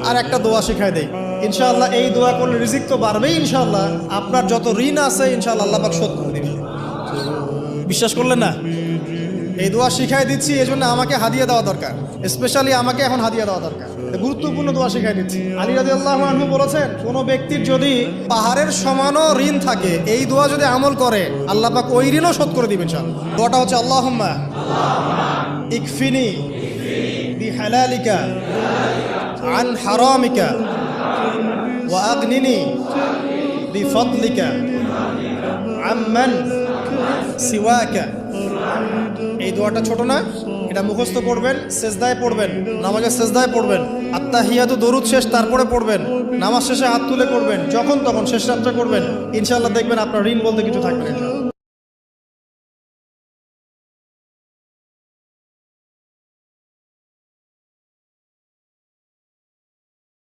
আর একটা দোয়া শিখাই দেই। ইনশাআল্লাহ এই দোয়া করলে রিজিক তো বাড়বেই ইনশাআল্লাহ, আপনার যত ঋণ আছে ইনশাআল্লাহ আল্লাহ পাক শোধ করে দিবে। বিশ্বাস করলেন না? এই দোয়া শিখাই দিচ্ছি, এই জন্য আমাকে হাদিয়া দেওয়া দরকার, স্পেশালি আমাকে এখন হাদিয়া দেওয়া দরকার। গুরুত্বপূর্ণ দোয়া শিখাই দিচ্ছি। আলী রাদিয়াল্লাহু আনহু বলেছেন, কোনো ব্যক্তির যদি পাহাড়ের সমানও ঋণ থাকে, এই দোয়া যদি আমল করে আল্লাহ পাক ওই ঋণও শোধ করে দিবেন ইনশাআল্লাহ। দোয়াটা হচ্ছে আল্লাহুম্মা ইকফিনি বিহালালিকা আন হারামিকা ওয়া আগনিনি বিফদলিকা আম্মান সিওয়াকা। এই দোয়াটা ছোট না, এটা মুখস্থ করবেন, সেজদায় পড়বেন, নামাজের সেজদায় পড়বেন, আত্তাহিয়াতু দরুদ শেষ তারপরে পড়বেন, নামাজ শেষে হাত তুলে করবেন, যখন তখন শেষ রাত্রে করবেন, ইনশাআল্লাহ দেখবেন আপনার ঋণ বলতে কিছু থাকবে না।